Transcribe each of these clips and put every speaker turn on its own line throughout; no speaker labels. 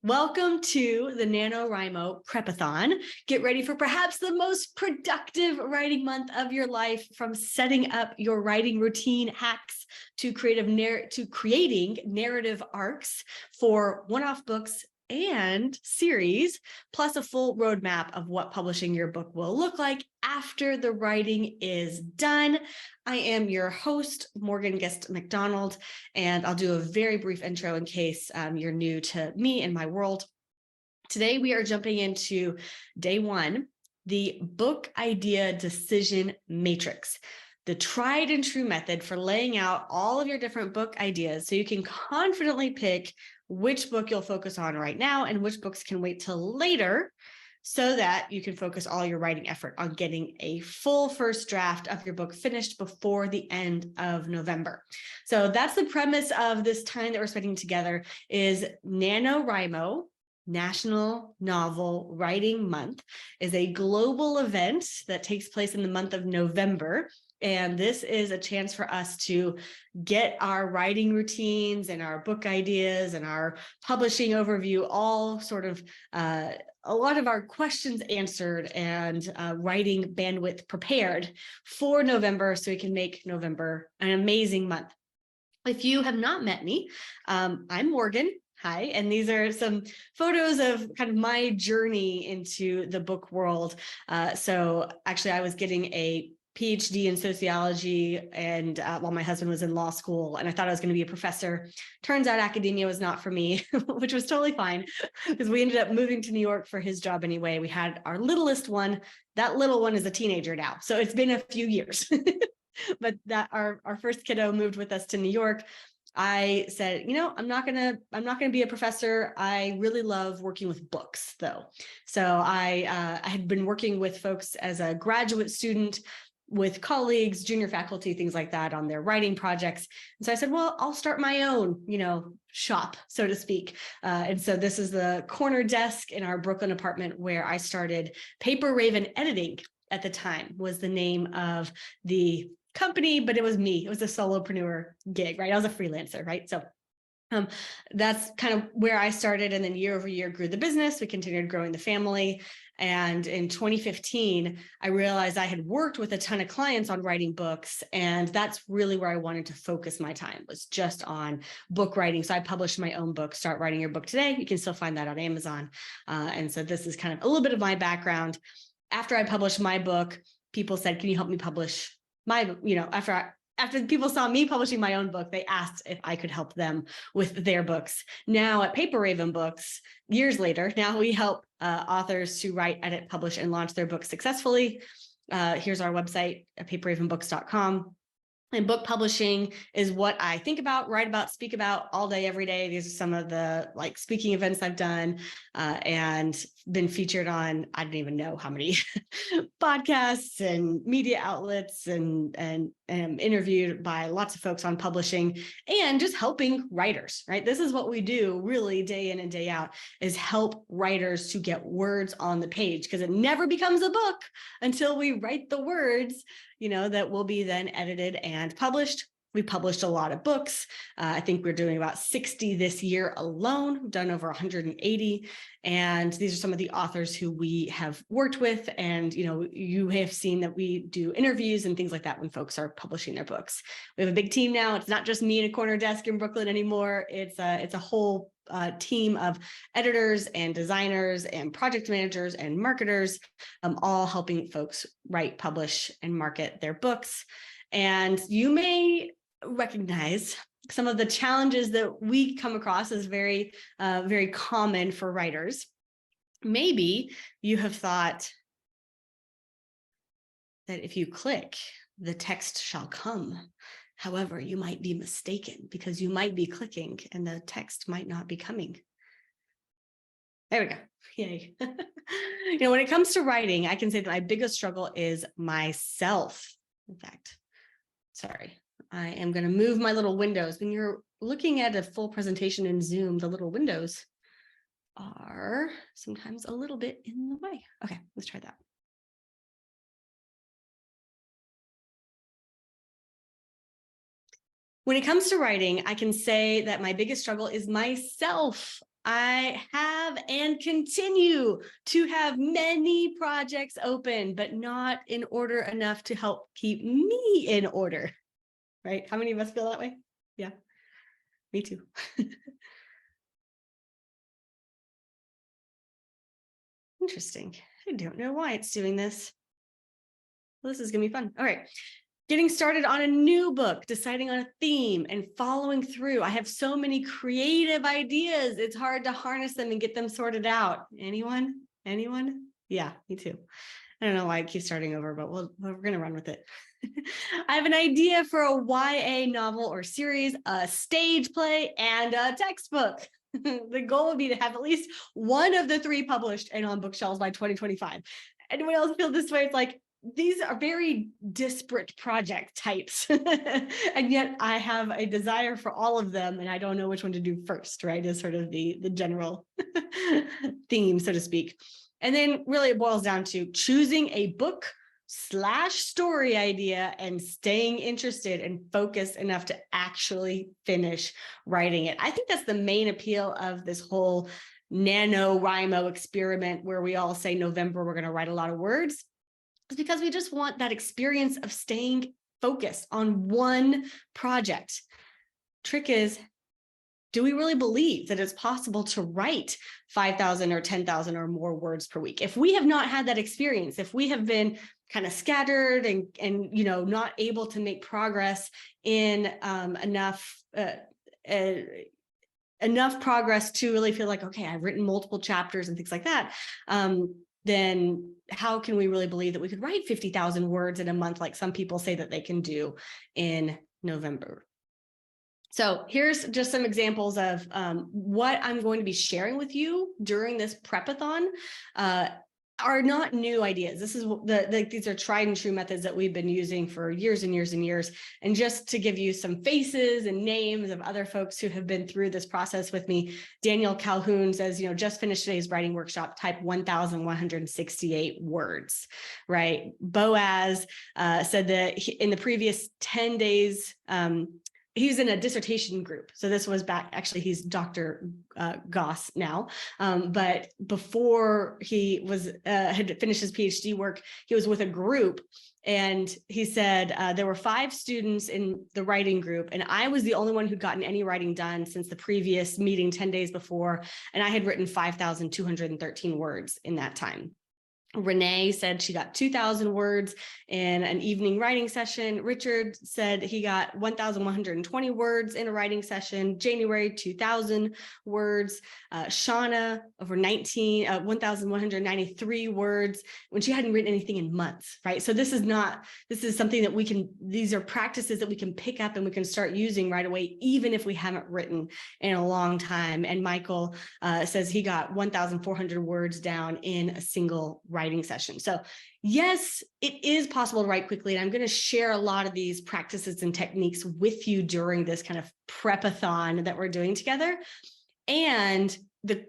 Welcome to the NaNoWriMo Prep-A-Thon. Get ready for perhaps the most productive writing month of your life, from setting up your writing routine hacks to creating narrative arcs for one-off books and series, plus a full roadmap of what publishing your book will look like after the writing is done. I am your host, Morgan Guest McDonald, and I'll do a very brief intro in case you're new to me and my world. Today, we are jumping into day one, the book idea decision matrix, the tried and true method for laying out all of your different book ideas so you can confidently pick which book you'll focus on right now and which books can wait till later, so that you can focus all your writing effort on getting a full first draft of your book finished before the end of November. So that's the premise of this time that we're spending together. Is NaNoWriMo, National Novel Writing Month, is a global event that takes place in the month of November. And this is a chance for us to get our writing routines and our book ideas and our publishing overview all sort of a lot of our questions answered and writing bandwidth prepared for November, so we can make November an amazing month. If you have not met me, I'm Morgan. Hi, and these are some photos of kind of my journey into the book world. So actually, I was getting a PhD in sociology, and while my husband was in law school, and I thought I was going to be a professor. Turns out academia was not for me, which was totally fine, because we ended up moving to New York for his job anyway. We had our littlest one. That little one is a teenager now, so it's been a few years. But that our first kiddo moved with us to New York. I said, you know, I'm not gonna be a professor. I really love working with books, though. So I had been working with folks as a graduate student, with colleagues, junior faculty, things like that, on their writing projects. And so I said, well, I'll start my own, shop, so to speak. And so this is the corner desk in our Brooklyn apartment where I started. Paper Raven Editing at the time was the name of the company, but it was me. It was a solopreneur gig, right? I was a freelancer, right? So that's kind of where I started. And then year over year grew the business. We continued growing the family. And in 2015, I realized I had worked with a ton of clients on writing books. And that's really where I wanted to focus my time, was just on book writing. So I published my own book, Start Writing Your Book Today. You can still find that on Amazon. And so this is kind of a little bit of my background. After I published my book, people said, can you help me publish my, after people saw me publishing my own book, they asked if I could help them with their books. Now at Paper Raven Books, years later, now we help authors to write, edit, publish, and launch their books successfully. Here's our website at paperravenbooks.com. And book publishing is what I think about, write about, speak about all day, every day. These are some of the speaking events I've done and been featured on, I don't even know how many podcasts and media outlets, and interviewed by lots of folks on publishing and just helping writers, right? This is what we do really day in and day out, is help writers to get words on the page, because it never becomes a book until we write the words, that will be then edited and published. We published a lot of books. I think we're doing about 60 this year alone. We've done over 180. And these are some of the authors who we have worked with. And, you have seen that we do interviews and things like that when folks are publishing their books. We have a big team now. It's not just me in a corner desk in Brooklyn anymore. It's a whole team of editors and designers and project managers and marketers, all helping folks write, publish, and market their books. And you may recognize some of the challenges that we come across as very, very common for writers. Maybe you have thought that if you click, the text shall come. However, you might be mistaken, because you might be clicking and the text might not be coming. There we go. Yay. When it comes to writing, I can say that my biggest struggle is myself. In fact, sorry, I am going to move my little windows. When you're looking at a full presentation in Zoom, the little windows are sometimes a little bit in the way. Okay, let's try that. When it comes to writing, I can say that my biggest struggle is myself. I have and continue to have many projects open, but not in order enough to help keep me in order. Right? How many of us feel that way? Yeah, me too. Interesting. I don't know why it's doing this. Well, this is going to be fun. All right. Getting started on a new book, deciding on a theme, and following through. I have so many creative ideas. It's hard to harness them and get them sorted out. Anyone? Anyone? Yeah, me too. I don't know why I keep starting over, but we're going to run with it. I have an idea for a YA novel or series, a stage play, and a textbook. The goal would be to have at least one of the three published and on bookshelves by 2025. Anyone else feel this way? It's like, these are very disparate project types. And yet I have a desire for all of them, and I don't know which one to do first, right? Is sort of the general theme, so to speak. And then really it boils down to choosing a book / story idea and staying interested and focused enough to actually finish writing it. I think that's the main appeal of this whole NaNoWriMo experiment, where we all say November, we're going to write a lot of words. It's because we just want that experience of staying focused on one project. Trick is, do we really believe that it's possible to write 5,000 or 10,000 or more words per week? If we have not had that experience, if we have been kind of scattered and not able to make progress in enough progress to really feel like, okay, I've written multiple chapters and things like that, then how can we really believe that we could write 50,000 words in a month like some people say that they can do in November? So here's just some examples of what I'm going to be sharing with you during this Prep-A-Thon. Are not new ideas. This is these are tried and true methods that we've been using for years and years and years. And just to give you some faces and names of other folks who have been through this process with me, Daniel Calhoun says, just finished today's writing workshop, type 1,168 words, right? Boaz said that in the previous 10 days, he's in a dissertation group. So this was back, actually, he's Dr. Goss now. But before he was had finished his PhD work, he was with a group. And he said there were 5 students in the writing group, and I was the only one who'd gotten any writing done since the previous meeting 10 days before. And I had written 5,213 words in that time. Renee said she got 2,000 words in an evening writing session. Richard said he got 1,120 words in a writing session. January, 2,000 words. Shauna, over 1,193 words when she hadn't written anything in months, right? So this is something that these are practices that we can pick up and we can start using right away, even if we haven't written in a long time. And Michael says he got 1,400 words down in a single writing session. So yes, it is possible to write quickly. And I'm going to share a lot of these practices and techniques with you during this kind of Prep-A-Thon that we're doing together. And the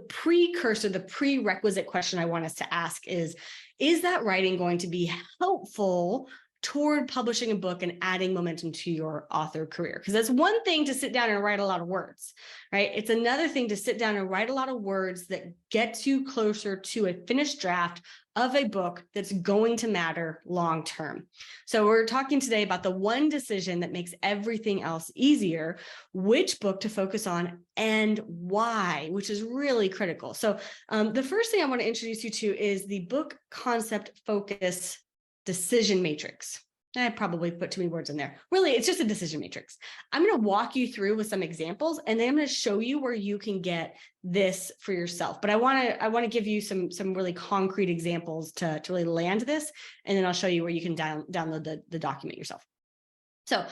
prerequisite question I want us to ask is that writing going to be helpful toward publishing a book and adding momentum to your author career? Because that's one thing to sit down and write a lot of words, right? It's another thing to sit down and write a lot of words that gets you closer to a finished draft of a book that's going to matter long term. So we're talking today about the one decision that makes everything else easier, which book to focus on and why, which is really critical. So the first thing I want to introduce you to is the book concept focus decision matrix. I probably put too many words in there. Really, it's just a decision matrix. I'm going to walk you through with some examples, and then I'm going to show you where you can get this for yourself. But I want to give you some really concrete examples to really land this, and then I'll show you where you can download the document yourself. So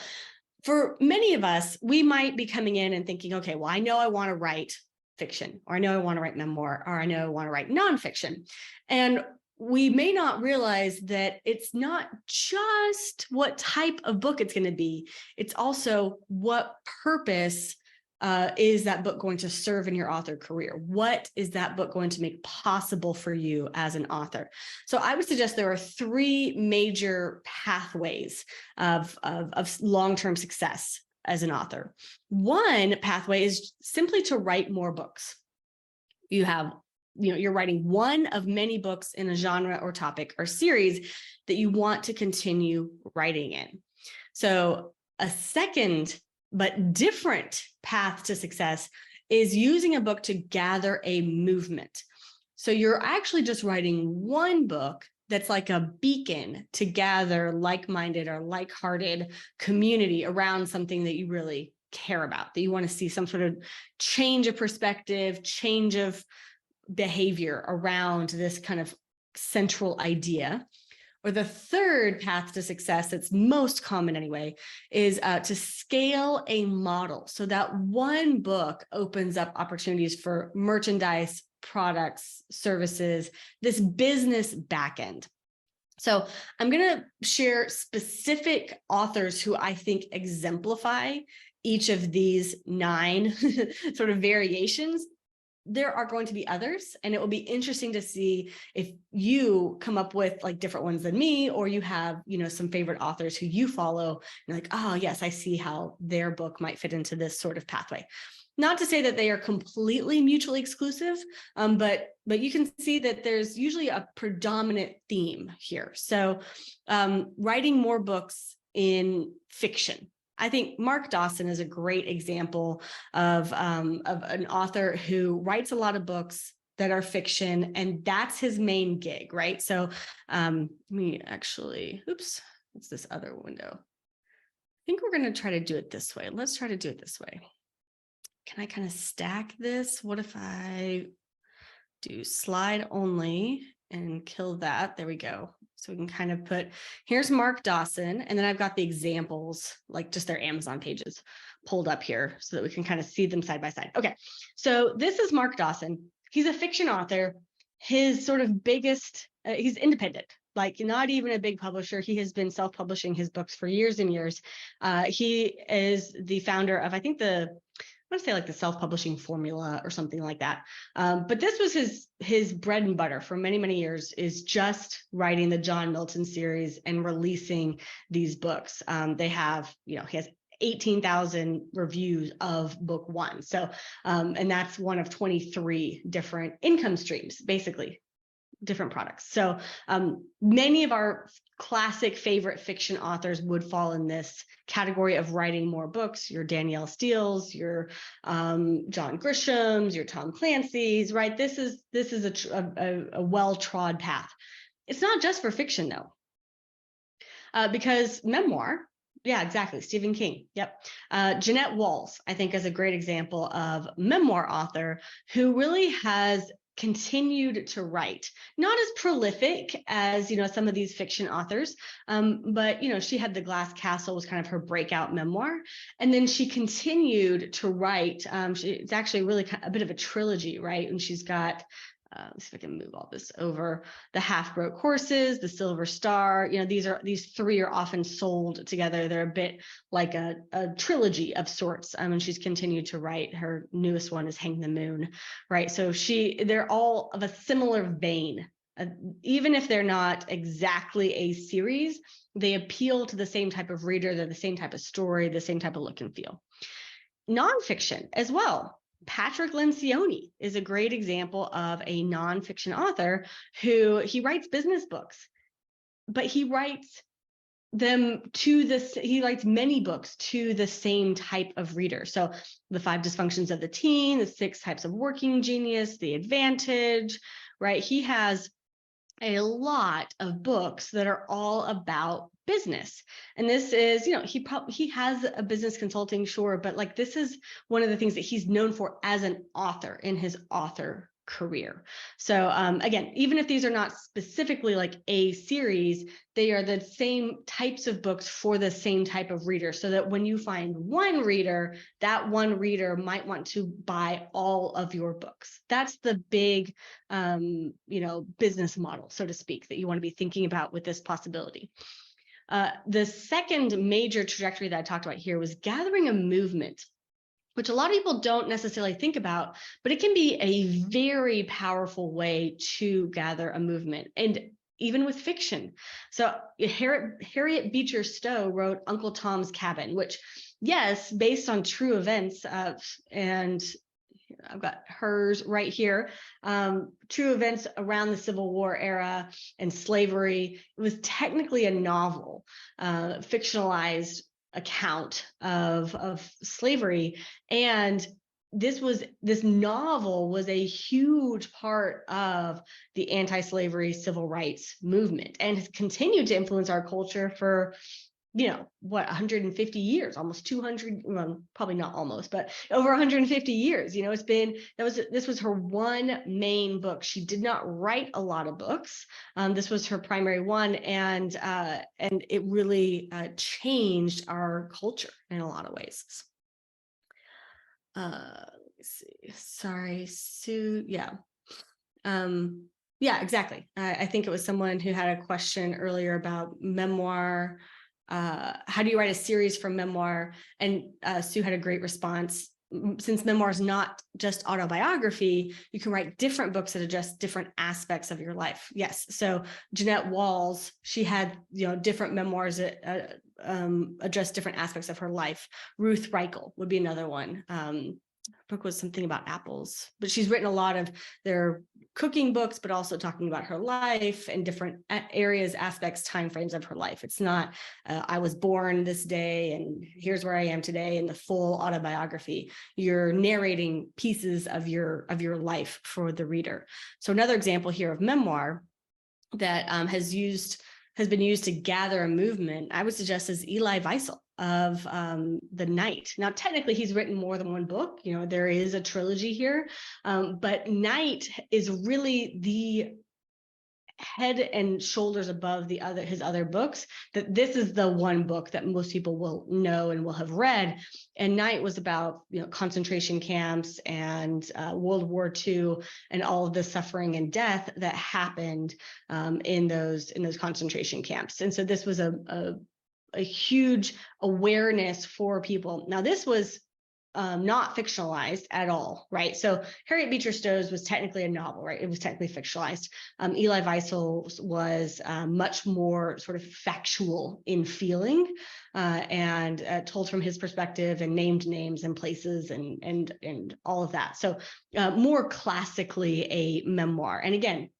for many of us, we might be coming in and thinking, okay, well, I know I want to write fiction, or I know I want to write memoir, or I know I want to write nonfiction. And we may not realize that it's not just what type of book it's going to be. It's also what purpose is that book going to serve in your author career? What is that book going to make possible for you as an author? So I would suggest there are 3 major pathways of long-term success as an author. One pathway is simply to write more books. you have, you're writing one of many books in a genre or topic or series that you want to continue writing in. So a second but different path to success is using a book to gather a movement. So you're actually just writing one book that's like a beacon to gather like-minded or like-hearted community around something that you really care about, that you want to see some sort of change of perspective, change of behavior around this kind of central idea. Or the third path to success, that's most common anyway, is to scale a model. So that one book opens up opportunities for merchandise, products, services, this business backend. So I'm going to share specific authors who I think exemplify each of these 9 sort of variations. There are going to be others, and it will be interesting to see if you come up with like different ones than me, or you have, some favorite authors who you follow. And you're like, oh yes, I see how their book might fit into this sort of pathway. Not to say that they are completely mutually exclusive, but you can see that there's usually a predominant theme here. So writing more books in fiction. I think Mark Dawson is a great example of an author who writes a lot of books that are fiction, and that's his main gig, right? So let me actually, oops, it's this other window. I think we're going to try to do it this way. Let's try to do it this way. Can I kind of stack this? What if I do slide only and kill that? There we go. So we can kind of put, here's Mark Dawson, and then I've got the examples, like just their Amazon pages pulled up here so that we can kind of see them side by side. Okay, so this is Mark Dawson. He's a fiction author. His sort of biggest, he's independent, like not even a big publisher. He has been self-publishing his books for years and years. He is the founder of, I think I want to say like the self-publishing formula or something like that. But this was his bread and butter for many, many years, is just writing the John Milton series and releasing these books. They have, he has 18,000 reviews of book 1. So, and that's one of 23 different income streams, basically different products. So many of our classic favorite fiction authors would fall in this category of writing more books. Your Danielle Steele's, your John Grisham's, your Tom Clancy's, right? This is a well-trod path. It's not just for fiction though, because memoir. Yeah, exactly. Stephen King. Yep. Jeanette Walls, I think, is a great example of memoir author who really has continued to write, not as prolific as some of these fiction authors, but she had The Glass Castle was kind of her breakout memoir, and then she continued to write. It's actually really a bit of a trilogy, right? And she's got let's see if I can move all this over. The Half-Broke Horses, The Silver Star, these 3 are often sold together. They're a bit like a trilogy of sorts. And she's continued to write. Her newest one is Hang the Moon, right? So they're all of a similar vein. Even if they're not exactly a series, they appeal to the same type of reader. They're the same type of story, the same type of look and feel. Nonfiction as well. Patrick Lencioni is a great example of a nonfiction author who he writes business books, but he writes them he writes many books to the same type of reader. So The 5 Dysfunctions of the Teen, The 6 Types of Working Genius, The Advantage, right? He has a lot of books that are all about business. And this is, he has a business consulting, sure, but like this is one of the things that he's known for as an author in his author career. So again, even if these are not specifically like a series, they are the same types of books for the same type of reader, so that when you find one reader, that one reader might want to buy all of your books. That's the big, business model, so to speak, that you want to be thinking about with this possibility. The second major trajectory that I talked about here was gathering a movement, which a lot of people don't necessarily think about, but it can be a very powerful way to gather a movement, and even with fiction. So Harriet Beecher Stowe wrote Uncle Tom's Cabin, which, yes, based on true events, and I've got hers right here. True events around the Civil War era and slavery. It was technically a novel, fictionalized account of slavery. And this novel was a huge part of the anti-slavery civil rights movement and has continued to influence our culture for, 150 years, almost 200, well, probably not almost, but over 150 years. This was her one main book. She did not write a lot of books. This was her primary one, and it really changed our culture in a lot of ways. Let me see. Sorry, Sue. Yeah. Yeah, exactly. I think it was someone who had a question earlier about memoir. How do you write a series from memoir? And Sue had a great response. Since memoir is not just autobiography, you can write different books that address different aspects of your life. Yes. So Jeanette Walls, she had, different memoirs that address different aspects of her life. Ruth Reichel would be another one. Book was something about apples, but she's written a lot of their cooking books, but also talking about her life and different areas, aspects, timeframes of her life. It's not, I was born this day and here's where I am today in the full autobiography. You're narrating pieces of your life for the reader. So another example here of memoir that has been used to gather a movement, I would suggest, is Elie Wiesel of The Night. Now, technically, he's written more than one book. There is a trilogy here, but Night is really the head and shoulders above his other books. That this is the one book that most people will know and will have read. And Night was about concentration camps and World War II and all of the suffering and death that happened in those concentration camps. And so this was a huge awareness for people. Now, this was not fictionalized at all, right? So Harriet Beecher Stowe's was technically a novel, right? It was technically fictionalized. Elie Wiesel was much more sort of factual in feeling and told from his perspective and named names and places and all of that. So more classically a memoir. And again,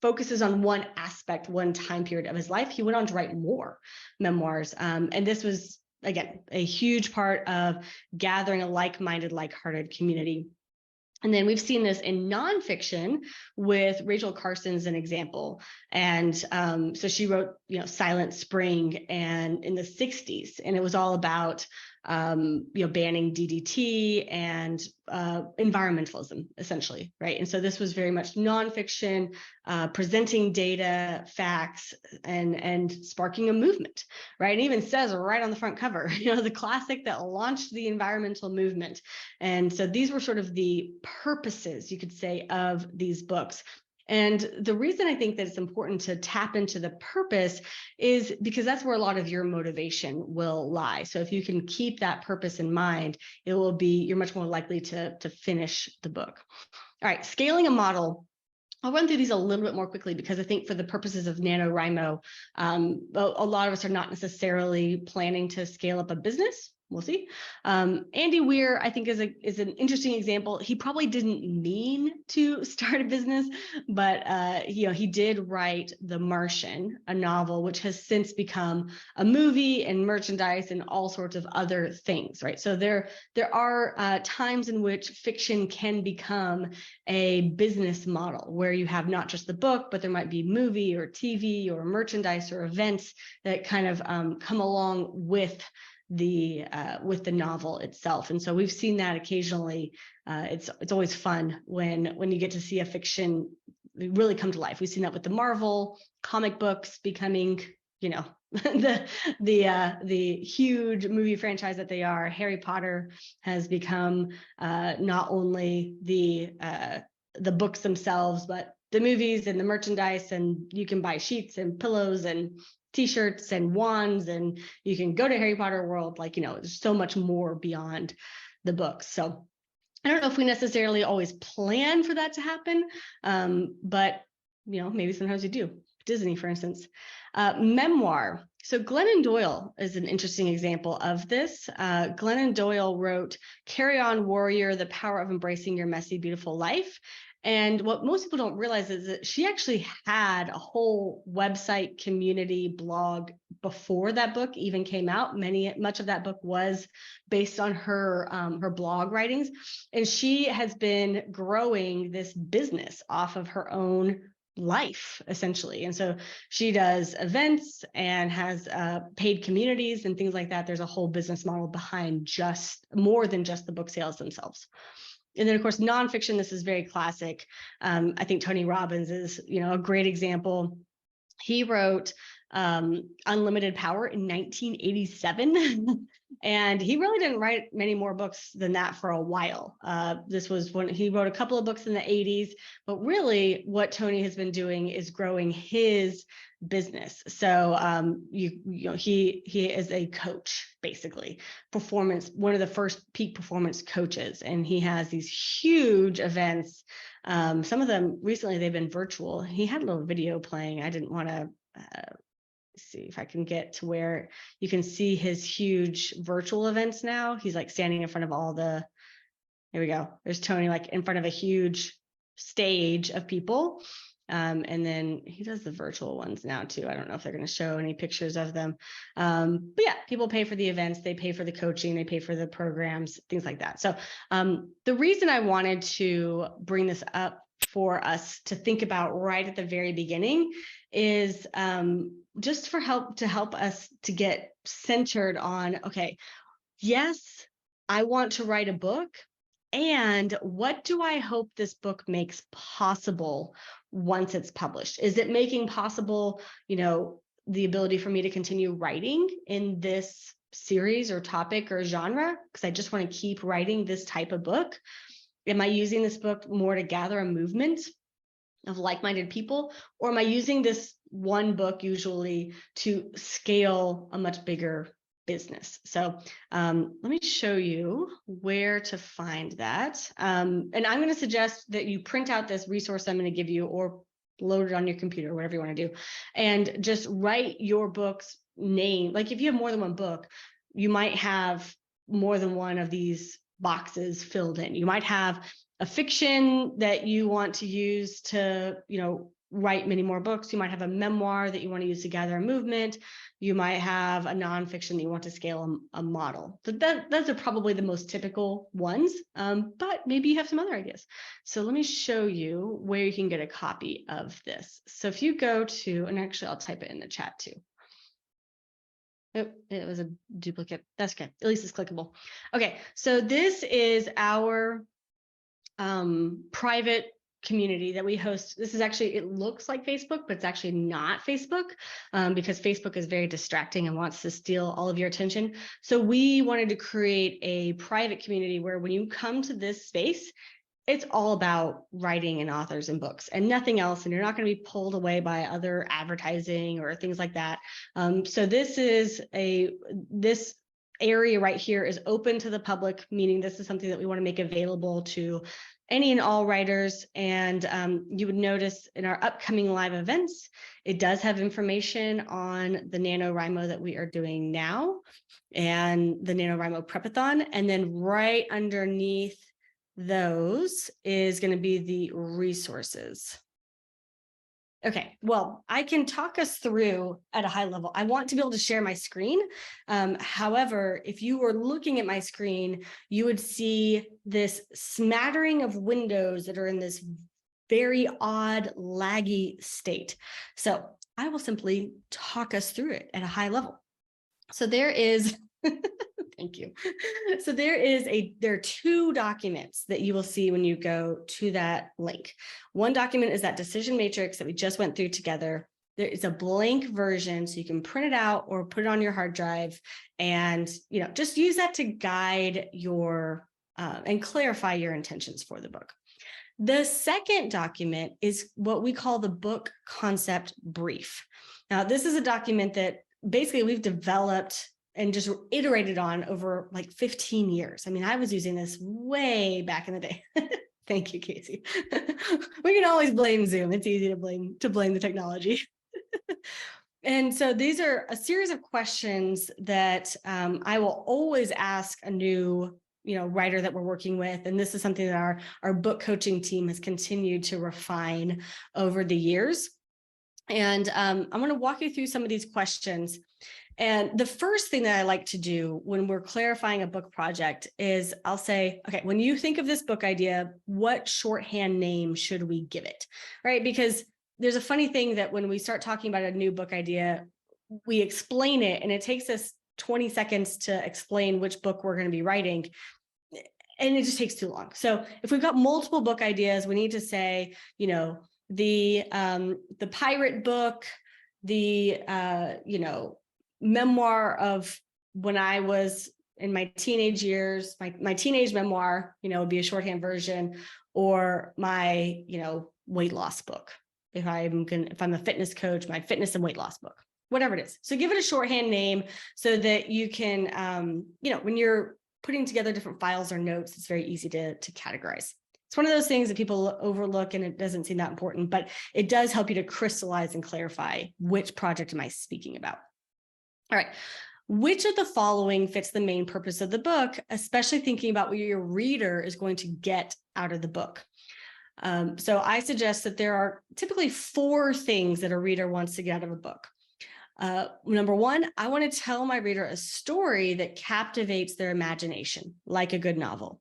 focuses on one aspect, one time period of his life. He went on to write more memoirs. And this was, again, a huge part of gathering a like-minded, like-hearted community. And then we've seen this in nonfiction with Rachel Carson's an example. And so she wrote, Silent Spring and in the 60s, and it was all about banning DDT and environmentalism, essentially, right? And so this was very much nonfiction, presenting data, facts, and sparking a movement, right? And even says right on the front cover, the classic that launched the environmental movement. And so these were sort of the purposes, you could say, of these books. And the reason I think that it's important to tap into the purpose is because that's where a lot of your motivation will lie. So if you can keep that purpose in mind, you're much more likely to finish the book. All right, scaling a model. I'll run through these a little bit more quickly because I think for the purposes of NaNoWriMo, a lot of us are not necessarily planning to scale up a business. We'll see. Andy Weir, I think, is an interesting example. He probably didn't mean to start a business, but he did write The Martian, a novel which has since become a movie and merchandise and all sorts of other things, right? So there are times in which fiction can become a business model where you have not just the book, but there might be movie or TV or merchandise or events that kind of come along with the novel itself. And so we've seen that occasionally. It's always fun when you get to see a fiction really come to life. We've seen that with the Marvel comic books becoming, the huge movie franchise that they are. Harry Potter has become not only the books themselves, but the movies and the merchandise, and you can buy sheets and pillows and T-shirts and wands, and you can go to Harry Potter world. There's so much more beyond the books. So I don't know if we necessarily always plan for that to happen, but maybe sometimes we do. Disney, for instance. Memoir. So Glennon Doyle is an interesting example of this. Glennon Doyle wrote Carry On Warrior, The Power of Embracing Your Messy, Beautiful Life. And what most people don't realize is that she actually had a whole website, community, blog before that book even came out. Much of that book was based on her blog writings, and she has been growing this business off of her own life, essentially. And so she does events and has paid communities and things like that. There's a whole business model behind just more than just the book sales themselves. And then, of course, nonfiction, this is very classic. I think Tony Robbins is, a great example. He wrote Unlimited Power in 1987. And he really didn't write many more books than that for a while. This was when he wrote a couple of books in the 80s, but really what Tony has been doing is growing his business. So he is a coach, basically, one of the first peak performance coaches, and he has these huge events. Some of them recently they've been virtual. He had a little video playing. I didn't want to see if I can get to where you can see his huge virtual events now. He's like standing in front of here we go. There's Tony like in front of a huge stage of people. And then he does the virtual ones now too. I don't know if they're going to show any pictures of them. But yeah, people pay for the events, they pay for the coaching, they pay for the programs, things like that. So the reason I wanted to bring this up for us to think about right at the very beginning is just to help us to get centered on, okay, yes, I want to write a book. And what do I hope this book makes possible once it's published? Is it making possible, the ability for me to continue writing in this series or topic or genre? Because I just want to keep writing this type of book. Am I using this book more to gather a movement of like-minded people? Or am I using this one book usually to scale a much bigger business? So let me show you where to find that. And I'm going to suggest that you print out this resource I'm going to give you, or load it on your computer, whatever you want to do, and just write your book's name. Like if you have more than one book, you might have more than one of these boxes filled in. You might have a fiction that you want to use to, write many more books. You might have a memoir that you want to use to gather a movement. You might have a nonfiction that you want to scale a model. So those are probably the most typical ones, but maybe you have some other ideas. So let me show you where you can get a copy of this. So if you go to, and actually I'll type it in the chat too. Oh, it was a duplicate. That's okay. At least it's clickable. Okay, so this is our private community that we host. This is actually, it looks like Facebook, but it's actually not Facebook, because Facebook is very distracting and wants to steal all of your attention. So we wanted to create a private community where when you come to this space, it's all about writing and authors and books and nothing else. And you're not going to be pulled away by other advertising or things like that. So this area right here is open to the public, meaning this is something that we want to make available to any and all writers. And you would notice in our upcoming live events, it does have information on the NaNoWriMo that we are doing now and the NaNoWriMo Prep-A-Thon. And then right underneath those is going to be the resources. Okay, well, I can talk us through at a high level. I want to be able to share my screen. However, if you were looking at my screen, you would see this smattering of windows that are in this very odd, laggy state. So I will simply talk us through it at a high level. So there is, thank you. So there are two documents that you will see when you go to that link. One document is that decision matrix that we just went through together. There is a blank version, so you can print it out or put it on your hard drive and, just use that to guide your and clarify your intentions for the book. The second document is what we call the book concept brief. Now, this is a document that basically we've developed and just iterated on over like 15 years. I mean, I was using this way back in the day. Thank you, Casey. We can always blame Zoom. It's easy to blame the technology. And so these are a series of questions that I will always ask a new writer that we're working with. And this is something that our book coaching team has continued to refine over the years. And I'm going to walk you through some of these questions. And the first thing that I like to do when we're clarifying a book project is I'll say, okay, when you think of this book idea, what shorthand name should we give it, right? Because there's a funny thing that when we start talking about a new book idea, we explain it and it takes us 20 seconds to explain which book we're going to be writing. And it just takes too long. So if we've got multiple book ideas, we need to say, the pirate book, the memoir of when I was in my teenage years, my teenage memoir, would be a shorthand version, or my weight loss book. If I'm a fitness coach, my fitness and weight loss book, whatever it is. So give it a shorthand name so that you can, when you're putting together different files or notes, it's very easy to categorize. It's one of those things that people overlook and it doesn't seem that important, but it does help you to crystallize and clarify which project am I speaking about. All right. Which of the following fits the main purpose of the book, especially thinking about what your reader is going to get out of the book? So I suggest that there are typically 4 things that a reader wants to get out of a book. Number 1, I want to tell my reader a story that captivates their imagination, like a good novel.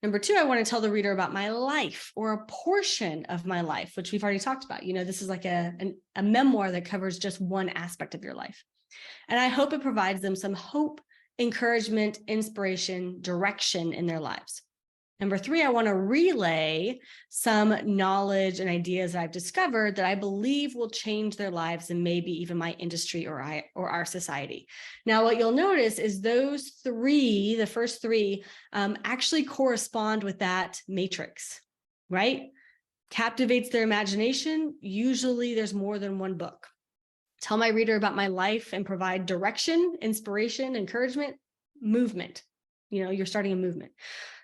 Number 2, I want to tell the reader about my life or a portion of my life, which we've already talked about. This is like a memoir that covers just one aspect of your life. And I hope it provides them some hope, encouragement, inspiration, direction in their lives. Number 3, I want to relay some knowledge and ideas that I've discovered that I believe will change their lives and maybe even my industry or our society. Now, what you'll notice is those 3, the first 3, actually correspond with that matrix, right? Captivates their imagination. Usually there's more than one book. Tell my reader about my life and provide direction, inspiration, encouragement, movement. You're starting a movement.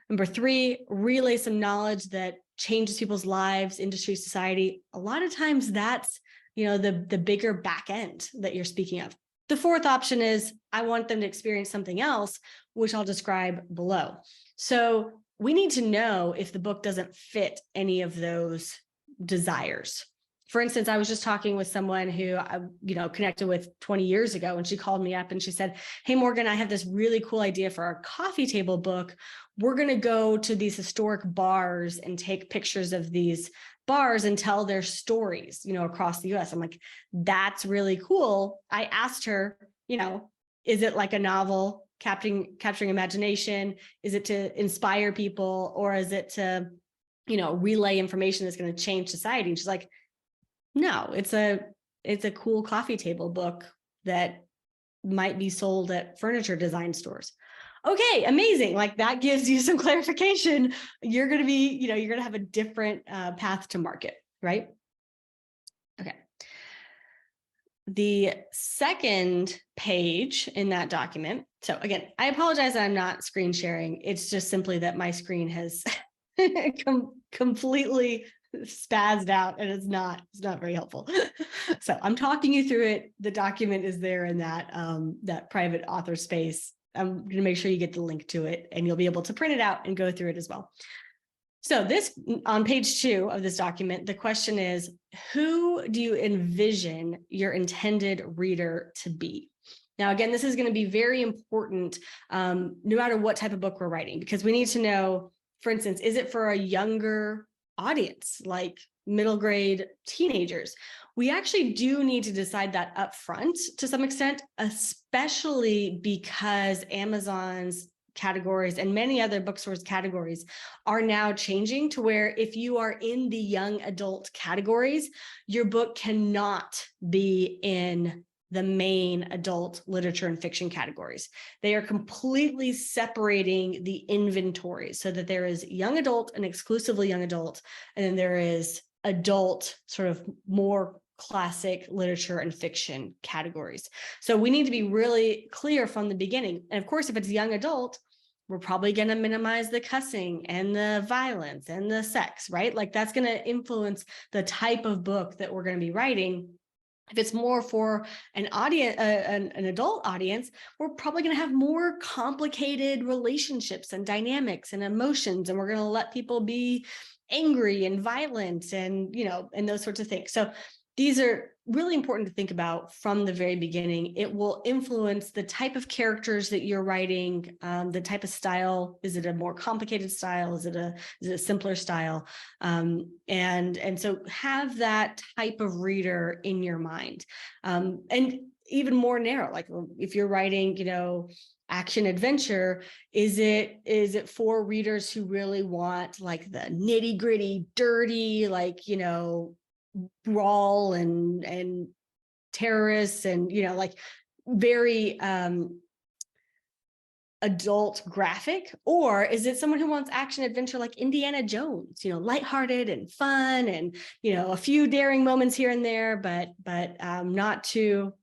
Number 3, relay some knowledge that changes people's lives, industry, society. A lot of times that's, the bigger back end that you're speaking of. The 4th option is I want them to experience something else, which I'll describe below. So we need to know if the book doesn't fit any of those desires. For instance, I was just talking with someone who I, connected with 20 years ago, and she called me up and she said, "Hey, Morgan, I have this really cool idea for our coffee table book. We're going to go to these historic bars and take pictures of these bars and tell their stories, across the US." I'm like, that's really cool. I asked her, is it like a novel capturing imagination? Is it to inspire people, or is it to, relay information that's going to change society? And she's like, no, it's a cool coffee table book that might be sold at furniture design stores. Okay, amazing. Like that gives you some clarification. You're going to have a different path to market, right? Okay. The second page in that document. So again, I apologize that I'm not screen sharing. It's just simply that my screen has completely spazzed out and it's not very helpful. So I'm talking you through it. The document is there in that private author space. I'm going to make sure you get the link to it and you'll be able to print it out and go through it as well. So this, on page 2 of this document, the question is, who do you envision your intended reader to be? Now, again, this is going to be very important no matter what type of book we're writing, because we need to know, for instance, is it for a younger audience, like middle grade teenagers? We actually do need to decide that up front to some extent, especially because Amazon's categories and many other bookstores categories are now changing to where if you are in the young adult categories, your book cannot be in the main adult literature and fiction categories. They are completely separating the inventory so that there is young adult and exclusively young adult, and then there is adult, sort of more classic literature and fiction categories. So we need to be really clear from the beginning. And of course, if it's young adult, we're probably going to minimize the cussing and the violence and the sex, right? Like that's going to influence the type of book that we're going to be writing. If it's more for an audience, an adult audience, we're probably going to have more complicated relationships and dynamics and emotions, and we're going to let people be angry and violent and, and those sorts of things. So these are really important to think about from the very beginning. It will influence the type of characters that you're writing, the type of style. Is it a more complicated style? Is it a simpler style? And so have that type of reader in your mind. And even more narrow, like if you're writing, action adventure, is it for readers who really want like the nitty gritty, dirty, like, brawl and terrorists and, like very adult graphic? Or is it someone who wants action adventure like Indiana Jones, lighthearted and fun and, a few daring moments here and there, but not too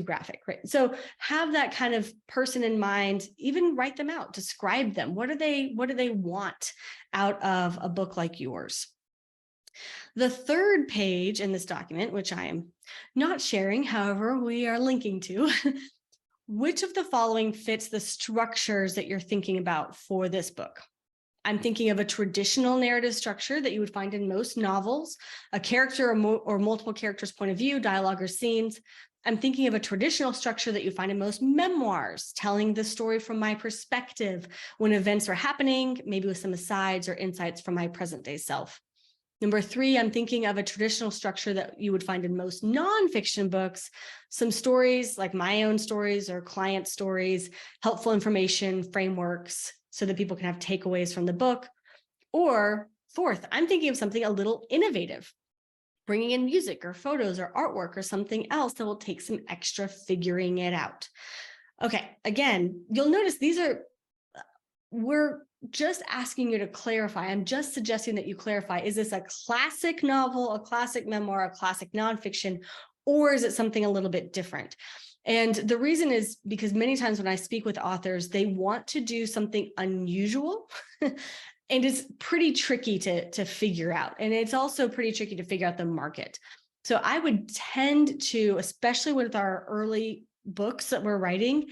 graphic, right? So have that kind of person in mind, even write them out, describe them. What do they want out of a book like yours? The third page in this document, which I am not sharing, however, we are linking to, which of the following fits the structures that you're thinking about for this book? I'm thinking of a traditional narrative structure that you would find in most novels, a character or multiple characters' point of view, dialogue or scenes. I'm thinking of a traditional structure that you find in most memoirs, telling the story from my perspective when events are happening, maybe with some asides or insights from my present day self. Number 3, I'm thinking of a traditional structure that you would find in most nonfiction books, some stories like my own stories or client stories, helpful information, frameworks, so that people can have takeaways from the book. Or 4th, I'm thinking of something a little innovative, bringing in music or photos or artwork or something else that will take some extra figuring it out. Okay, again, you'll notice we're just asking you to clarify. I'm just suggesting that you clarify. Is this a classic novel, a classic memoir, a classic nonfiction, or is it something a little bit different? And the reason is because many times when I speak with authors, they want to do something unusual and it's pretty tricky to figure out. And it's also pretty tricky to figure out the market. So I would tend to, especially with our early books that we're writing,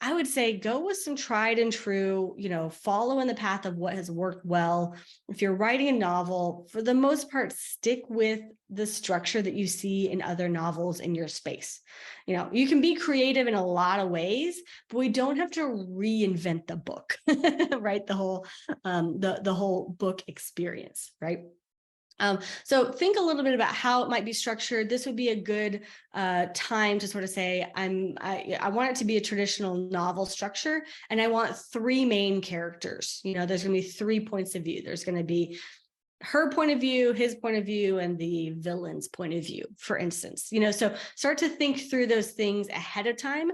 I would say go with some tried and true, follow in the path of what has worked well. If you're writing a novel, for the most part, stick with the structure that you see in other novels in your space. You can be creative in a lot of ways, but we don't have to reinvent the book, right? The whole book experience, right? So think a little bit about how it might be structured. This would be a good time to sort of say, I want it to be a traditional novel structure, and I want 3 main characters. There's going to be 3 points of view. There's going to be her point of view, his point of view, and the villain's point of view, for instance. So start to think through those things ahead of time,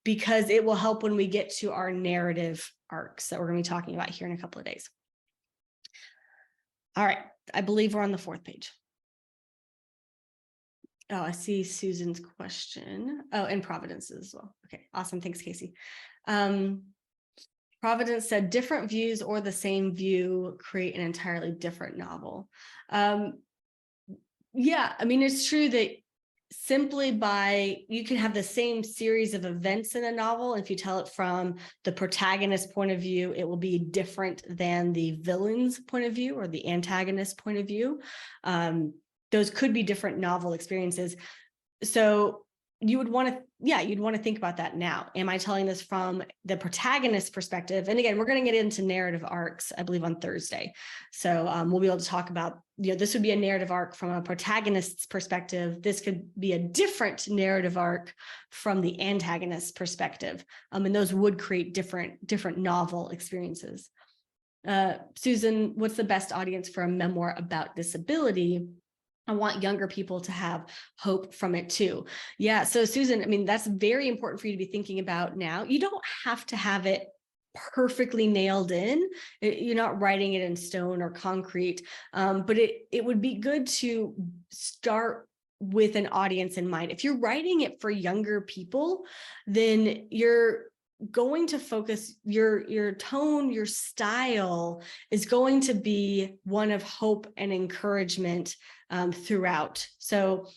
because it will help when we get to our narrative arcs that we're going to be talking about here in a couple of days. All right, I believe we're on the 4th page. Oh, I see Susan's question. Oh, and Providence as well. Okay, awesome. Thanks, Casey. Providence said different views or the same view create an entirely different novel. Yeah, I mean, it's true that simply you can have the same series of events in a novel. If you tell it from the protagonist's point of view, it will be different than the villain's point of view or the antagonist's point of view. Those could be different novel experiences. So you would want to think about that now. Am I telling this from the protagonist's perspective? And again, we're going to get into narrative arcs, I believe, on Thursday. So we'll be able to talk about, this would be a narrative arc from a protagonist's perspective. This could be a different narrative arc from the antagonist's perspective. And those would create different novel experiences. Susan, what's the best audience for a memoir about disability? I want younger people to have hope from it too. Yeah. So Susan, I mean, that's very important for you to be thinking about now. You don't have to have it perfectly nailed in. You're not writing it in stone or concrete, but it would be good to start with an audience in mind. If you're writing it for younger people, then you're going to focus your tone, your style is going to be one of hope and encouragement throughout. So,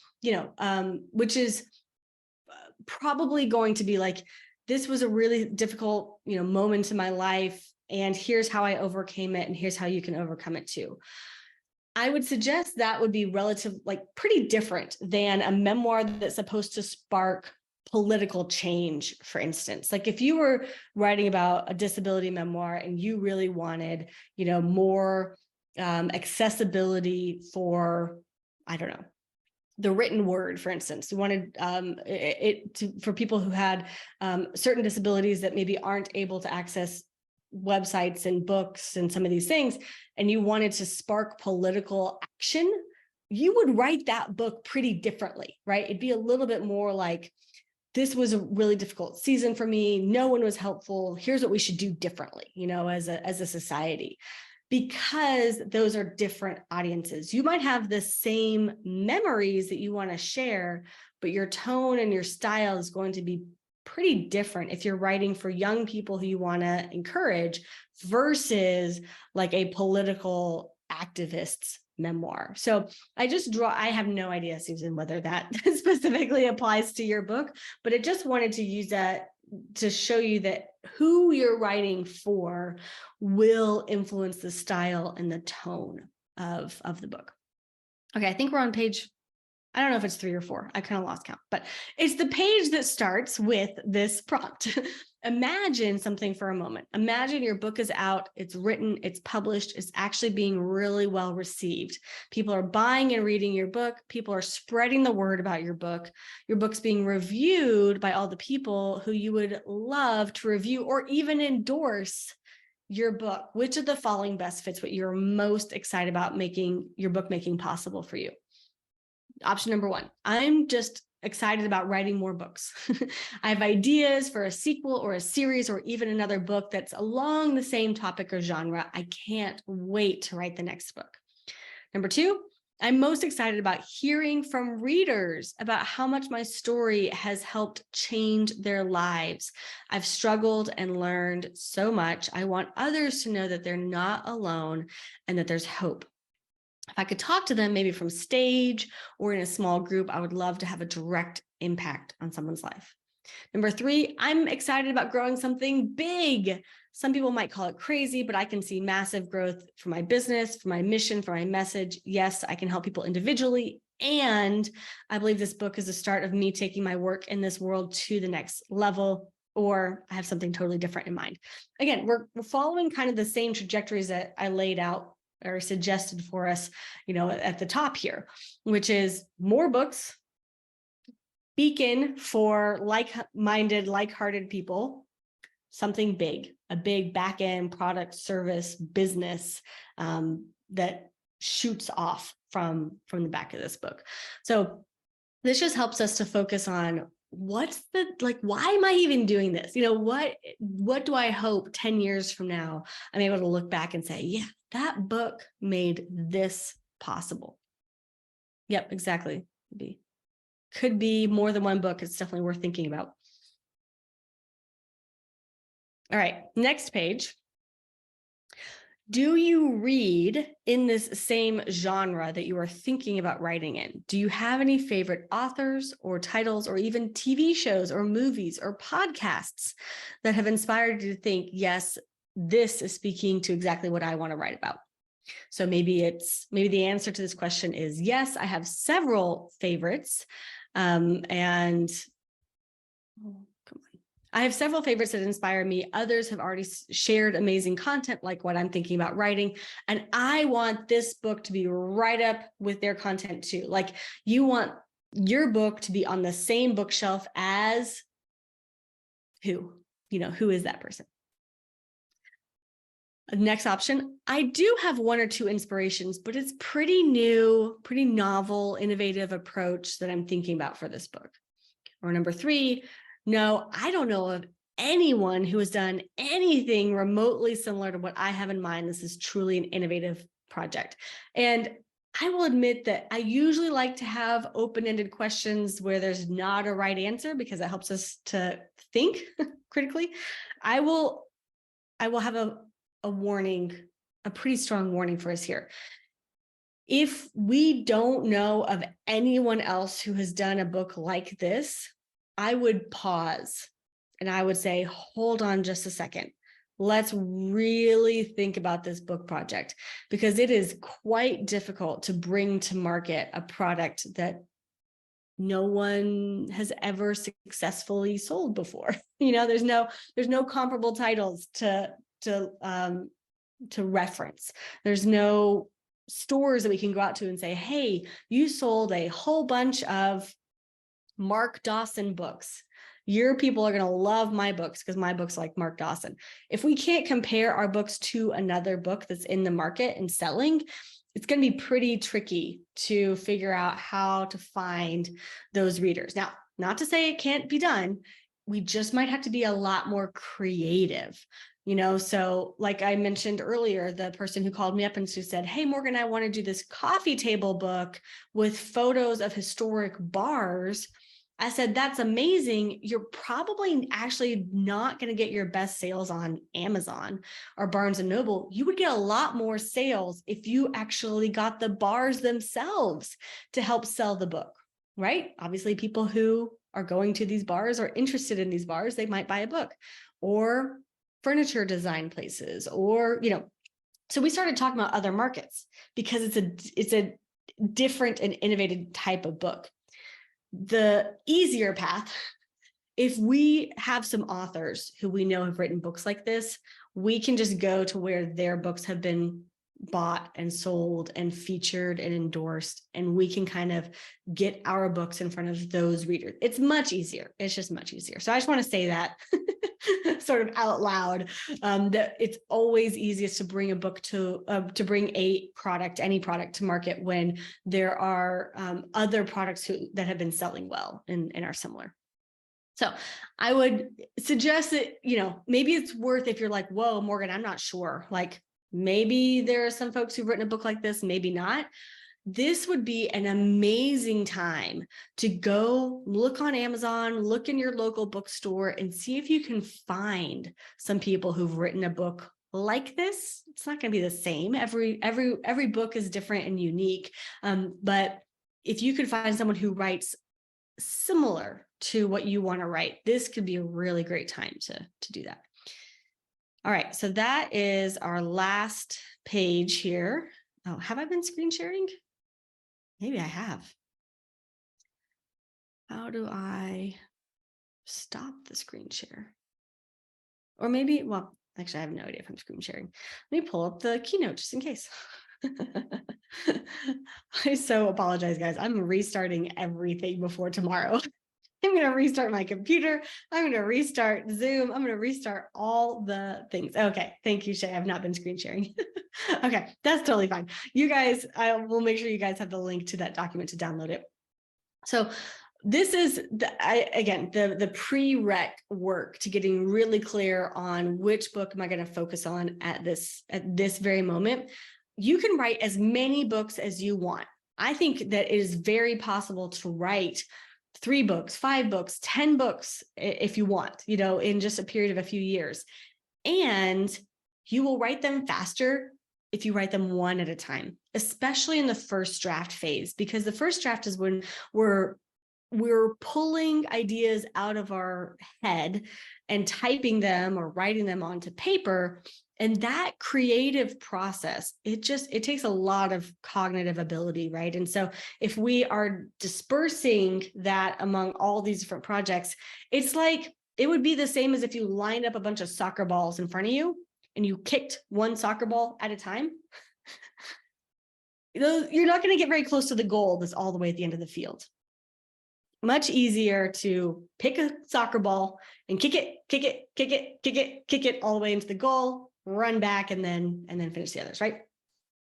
which is probably going to be like, this was a really difficult, moment in my life, and here's how I overcame it, and here's how you can overcome it too. I would suggest that would be pretty different than a memoir that's supposed to spark political change, for instance. Like if you were writing about a disability memoir and you really wanted, more accessibility for, I don't know, the written word, for instance. You wanted for people who had certain disabilities that maybe aren't able to access websites and books and some of these things, and you wanted to spark political action, you would write that book pretty differently, right? It'd be a little bit more like, this was a really difficult season for me. No one was helpful. Here's what we should do differently, as a society, because those are different audiences. You might have the same memories that you want to share, but your tone and your style is going to be pretty different if you're writing for young people who you want to encourage versus like a political activist's memoir. So I have no idea, Susan, whether that specifically applies to your book, but I just wanted to use that to show you that who you're writing for will influence the style and the tone of the book. Okay, I think we're on page, I don't know if it's 3 or 4. I kind of lost count, but it's the page that starts with this prompt. Imagine something for a moment. Imagine your book is out, it's written, it's published, it's actually being really well received. People are buying and reading your book. People are spreading the word about your book. Your book's being reviewed by all the people who you would love to review or even endorse your book. Which of the following best fits what you're most excited about making your book possible for you? Option number 1, I'm just excited about writing more books. I have ideas for a sequel or a series or even another book that's along the same topic or genre. I can't wait to write the next book. Number 2, I'm most excited about hearing from readers about how much my story has helped change their lives. I've struggled and learned so much. I want others to know that they're not alone and that there's hope. If I could talk to them, maybe from stage or in a small group, I would love to have a direct impact on someone's life. Number 3, I'm excited about growing something big. Some people might call it crazy, but I can see massive growth for my business, for my mission, for my message. Yes, I can help people individually. And I believe this book is the start of me taking my work in this world to the next level, or I have something totally different in mind. Again, we're following kind of the same trajectories that I laid out or suggested for us, at the top here, which is more books, beacon for like-minded, like-hearted people, something big, a big back-end product, service, business that shoots off from the back of this book. So this just helps us to focus on why am I even doing this? What do I hope 10 years from now I'm able to look back and say, yeah, that book made this possible. Yep, exactly. Could be more than one book. It's definitely worth thinking about. All right, next page. Do you read in this same genre that you are thinking about writing in? Do you have any favorite authors or titles or even TV shows or movies or podcasts that have inspired you to think, yes, this is speaking to exactly what I want to write about? So maybe the answer to this question is yes, I have several favorites. I have several favorites that inspire me. Others have already shared amazing content like what I'm thinking about writing. And I want this book to be right up with their content too. Like you want your book to be on the same bookshelf as who? Who is that person? Next option, I do have 1 or 2 inspirations, but it's pretty new, pretty novel, innovative approach that I'm thinking about for this book. Or number 3, no, I don't know of anyone who has done anything remotely similar to what I have in mind. This is truly an innovative project. And I will admit that I usually like to have open-ended questions where there's not a right answer, because that helps us to think critically. I will have a warning, a pretty strong warning for us here. If we don't know of anyone else who has done a book like this, I would pause and I would say, hold on just a second. Let's really think about this book project, because it is quite difficult to bring to market a product that no one has ever successfully sold before. There's no comparable titles to reference. There's no stores that we can go out to and say, hey, you sold a whole bunch of Mark Dawson books. Your people are going to love my books because my books like Mark Dawson. If we can't compare our books to another book that's in the market and selling, it's going to be pretty tricky to figure out how to find those readers. Now, not to say it can't be done. We just might have to be a lot more creative. So like I mentioned earlier, the person who called me up and who said, hey, Morgan, I want to do this coffee table book with photos of historic bars. I said, that's amazing. You're probably actually not going to get your best sales on Amazon or Barnes & Noble. You would get a lot more sales if you actually got the bars themselves to help sell the book, right? Obviously, people who are going to these bars are interested in these bars. They might buy a book, or furniture design places, or, so we started talking about other markets because it's a different and innovative type of book. The easier path, if we have some authors who we know have written books like this, we can just go to where their books have been bought and sold and featured and endorsed, and we can kind of get our books in front of those readers. It's much easier. It's just much easier. So I just want to say that sort of out loud, that it's always easiest to bring a book to bring a product, any product to market when there are other products that have been selling well and are similar. So I would suggest that, maybe it's worth, if you're like, whoa, Morgan, I'm not sure. Like, maybe there are some folks who've written a book like this, maybe not. This would be an amazing time to go look on Amazon, look in your local bookstore, and see if you can find some people who've written a book like this. It's not going to be the same. Every book is different and unique. But if you could find someone who writes similar to what you want to write, this could be a really great time to do that. All right, so that is our last page here. Oh, have I been screen sharing? Maybe I have. How do I stop the screen share? Or maybe, well, actually, I have no idea if I'm screen sharing. Let me pull up the keynote just in case. I so apologize, guys. I'm restarting everything before tomorrow. I'm going to restart my computer. I'm going to restart Zoom. I'm going to restart all the things. Okay. Thank you, Shay. I've not been screen sharing. Okay. That's totally fine. You guys, I will make sure you guys have the link to that document to download it. So this is the prereq work to getting really clear on which book am I going to focus on at this very moment. You can write as many books as you want. I think that it is very possible to write 3 books, 5 books, 10 books if you want, in just a period of a few years. And you will write them faster if you write them one at a time, especially in the first draft phase, because the first draft is when we're pulling ideas out of our head and typing them or writing them onto paper. And that creative process, it takes a lot of cognitive ability, right? And so if we are dispersing that among all these different projects, it's like, it would be the same as if you lined up a bunch of soccer balls in front of you and you kicked one soccer ball at a time. You're not going to get very close to the goal that's all the way at the end of the field. Much easier to pick a soccer ball and kick it all the way into the goal, run back, and then finish the others, right?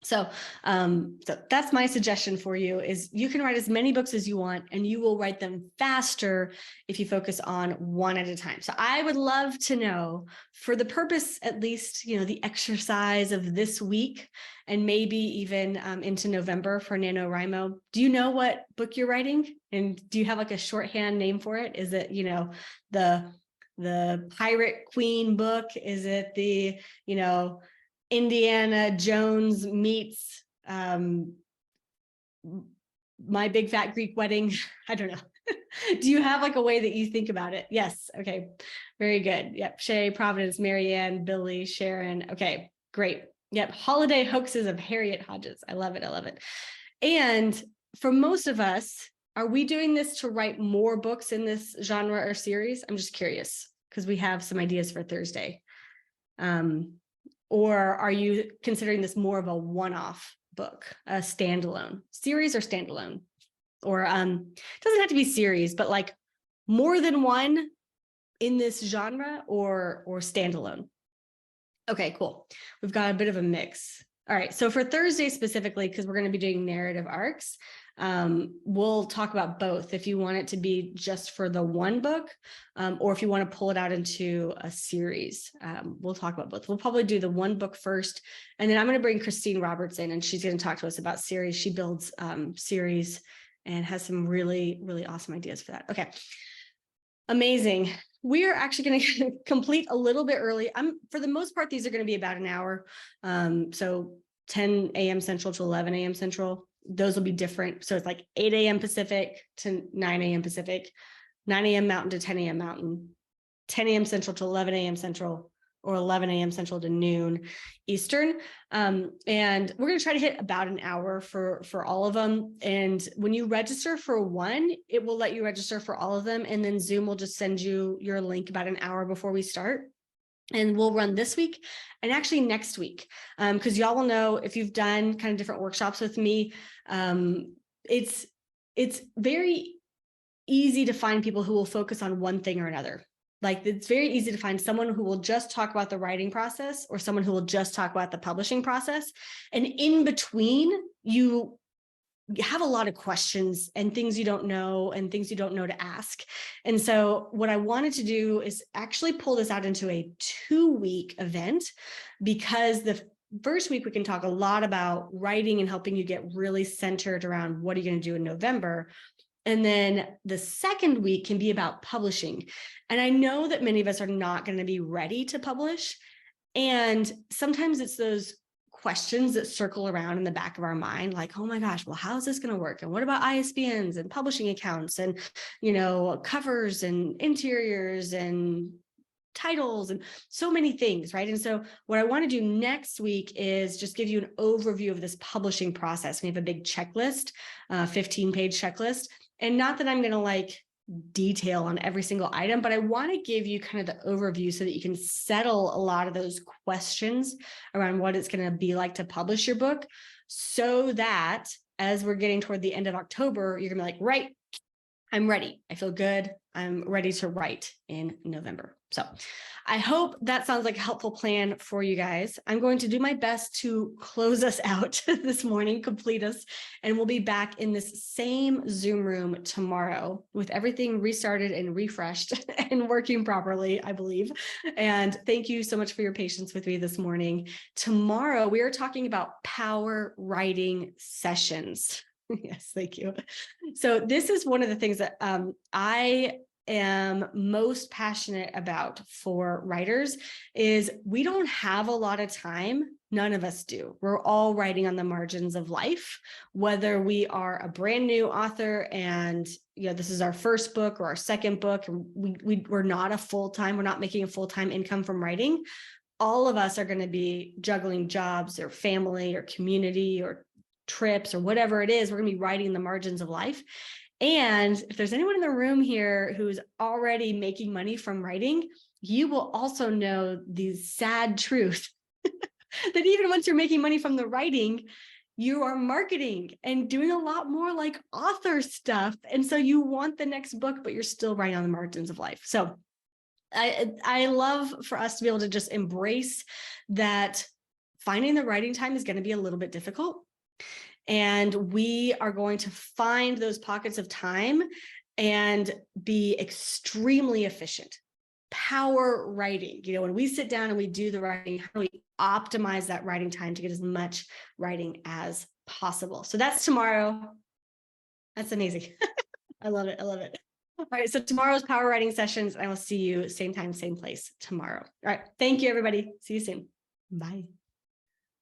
So, so that's my suggestion for you is you can write as many books as you want, and you will write them faster if you focus on one at a time. So I would love to know, for the purpose, at least, the exercise of this week, and maybe even into November for NaNoWriMo, do you know what book you're writing? And do you have like a shorthand name for it? Is it, the Pirate Queen book? Is it the, Indiana Jones meets My Big Fat Greek Wedding? I don't know. Do you have like a way that you think about it? Yes. Okay. Very good. Yep. Shay, Providence, Marianne, Billy, Sharon. Okay. Great. Yep. Holiday Hoaxes of Harriet Hodges. I love it. I love it. And for most of us, are we doing this to write more books in this genre or series? I'm just curious because we have some ideas for Thursday. Or are you considering this more of a one-off book, a standalone series or standalone? Or it doesn't have to be series, but like more than one in this genre or standalone. Okay, cool. We've got a bit of a mix. All right, so for Thursday specifically, because we're going to be doing narrative arcs, we'll talk about both if you want it to be just for the one book, or if you want to pull it out into a series. We'll talk about both. We'll probably do the one book first, and then I'm going to bring Christine Roberts in, and she's going to talk to us about series. She builds series and has some really, really awesome ideas for that. Okay, amazing. We are actually going to complete a little bit early. For the most part, these are going to be about an hour. So 10 a.m. Central to 11 a.m. Central. Those will be different. So it's like 8 a.m. Pacific to 9 a.m. Pacific, 9 a.m. Mountain to 10 a.m. Mountain, 10 a.m. Central to 11 a.m. Central, or 11 a.m. Central to noon Eastern. And we're going to try to hit about an hour for all of them. And when you register for one, it will let you register for all of them. And then Zoom will just send you your link about an hour before we start. And we'll run this week and actually next week, because y'all will know if you've done kind of different workshops with me. It's very easy to find people who will focus on one thing or another. Like it's very easy to find someone who will just talk about the writing process or someone who will just talk about the publishing process. And in between, you have a lot of questions and things you don't know and things you don't know to ask. And so what I wanted to do is actually pull this out into a 2-week event, because the first week we can talk a lot about writing and helping you get really centered around what are you going to do in November. And then the second week can be about publishing. And I know that many of us are not going to be ready to publish. And sometimes it's those questions that circle around in the back of our mind, like, oh my gosh, well, how's this going to work? And what about ISBNs and publishing accounts and, covers and interiors and titles and so many things, right? And so what I want to do next week is just give you an overview of this publishing process. We have a big checklist, 15-page checklist. And not that I'm going to detail on every single item, but I want to give you kind of the overview so that you can settle a lot of those questions around what it's going to be like to publish your book, so that as we're getting toward the end of October, you're going to be like, right, I'm ready. I feel good. I'm ready to write in November. So I hope that sounds like a helpful plan for you guys. I'm going to do my best to close us out this morning, complete us, and we'll be back in this same Zoom room tomorrow with everything restarted and refreshed and working properly, I believe. And thank you so much for your patience with me this morning. Tomorrow, we are talking about power writing sessions. Yes, thank you. So this is one of the things that I am most passionate about for writers is we don't have a lot of time. None of us do. We're all writing on the margins of life, whether we are a brand new author and this is our first book or our second book, and we're not we're not making a full-time income from writing. All of us are going to be juggling jobs or family or community or trips or whatever it is. We're going to be writing the margins of life. And if there's anyone in the room here who's already making money from writing, you will also know the sad truth that even once you're making money from the writing, you are marketing and doing a lot more like author stuff. And so you want the next book, but you're still writing on the margins of life. So I love for us to be able to just embrace that finding the writing time is going to be a little bit difficult. And we are going to find those pockets of time and be extremely efficient. Power writing, when we sit down and we do the writing, how do we optimize that writing time to get as much writing as possible? So that's tomorrow. That's amazing. I love it. I love it. All right. So tomorrow's power writing sessions. I will see you same time, same place tomorrow. All right. Thank you, everybody. See you soon. Bye.